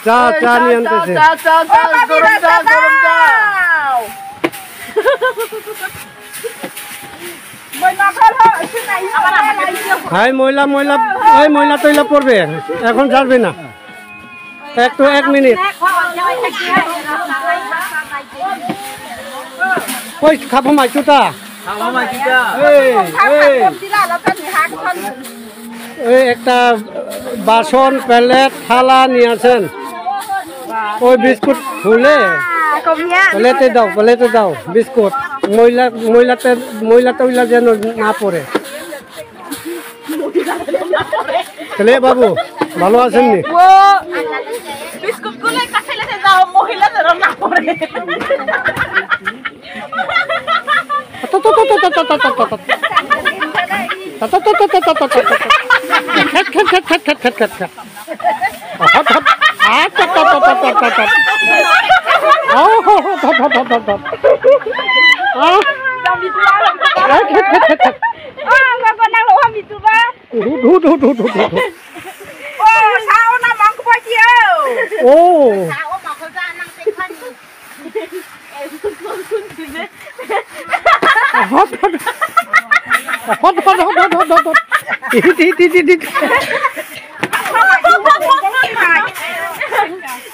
চা নিয়ে আনতেছে হাই ময়লা ময়লা ওই ময়লা তৈলা পড়বে এখন ছাড়বে না একটু 1 মিনিট কই খাবো মাইচুটা এই একটা বাসন প্লেট থালা নিয়ে আসেন ওই বিস্কুট খুলে প্লেটে দাও বিস্কুট ময়লা তৈলা যেন না পড়ে তাহলে বাবু ভালো আছেন নি বিস্কুট গুলো কাছে লেতে যাও মহিলা যেন না পড়ে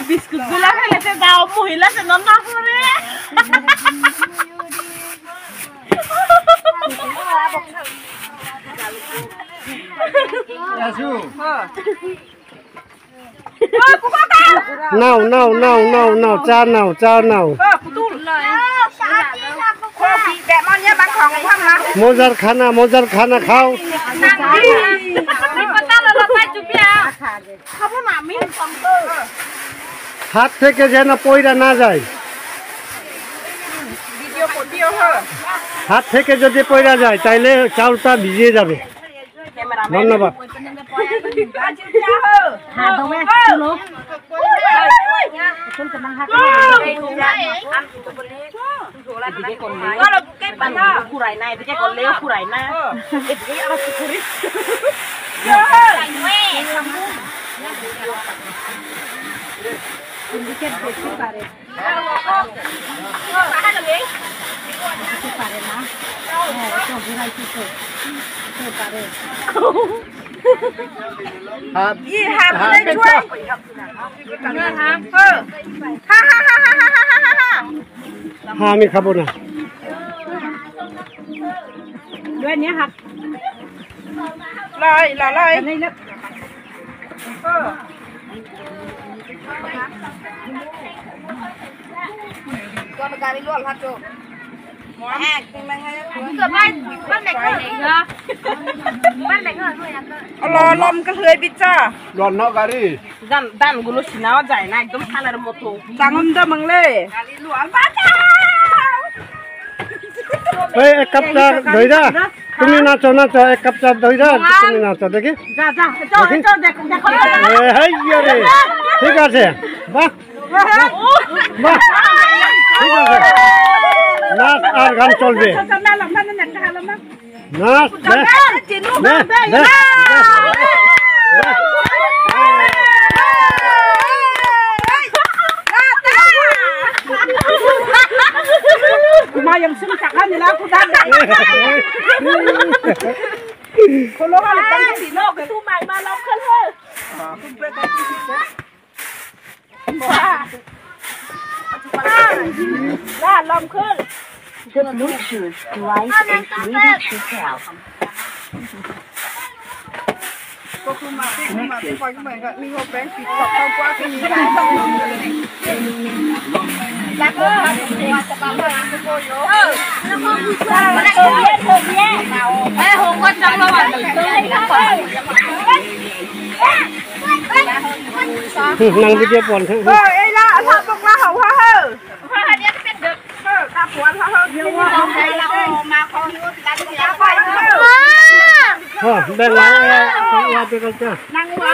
বিস্কুট গুলা খেলেতে যাও মহিলা যেন না পড়ে নাও চা নাও মজার খানা খাও হাত থেকে যেন পয়রা না যায় হাত থেকে যদি পয়রা যায় তাইলে চাউলটা ভিজিয়ে যাবে ধন্যবাদ আমি খাবো নাด้วยเนี้ยค่ะก็การล้วนครับโจแอกเป็นไงเกิดบ้านไหนก็ไหนเหรอบ้านไหนก็ด้วยนะรอลมก็เคยปิดจ้ารอนนอกการีด้านกุลศินาใจนะएकदम खानार মতো सांगून दे मंगले गाडीล้วนบ้าจ้าএই এক কাপ চা ধইরা তুমি নাচো এক কাপ চা ধইরা তুমি নাচো দেখি যা দেখো এই রে ঠিক আছে বাহ ঠিক আছে নাচ আর গান চলবে নাচ Ma yang sering cakap ni lah aku dah. Kalau orang tanya di nak tu mai malam kan he. Lah lam kan. The Bluetooth device is ready to pair. ก็คือมาเป็นคนเหมือนกับมีหัวแป้งสีขาวกว้างที่นี้ได้แล้วก็จะมาเลยโกโย่แล้วก็ผู้ชายแล้วก็เย็นหงก็จังระหว่างตื่นนั่งวิดีโอปนเอ้ยล่ะทำตรงล่าของพ่อเฮ้อเดี๋ยวเป็นเด็กตาปวดพ่อเฮ้อเดี๋ยวว่าเอาใจเรามาคอนู้นกันยาไปแบ่งไว้ไปกันจ้านั่งว่า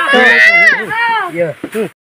เยอะ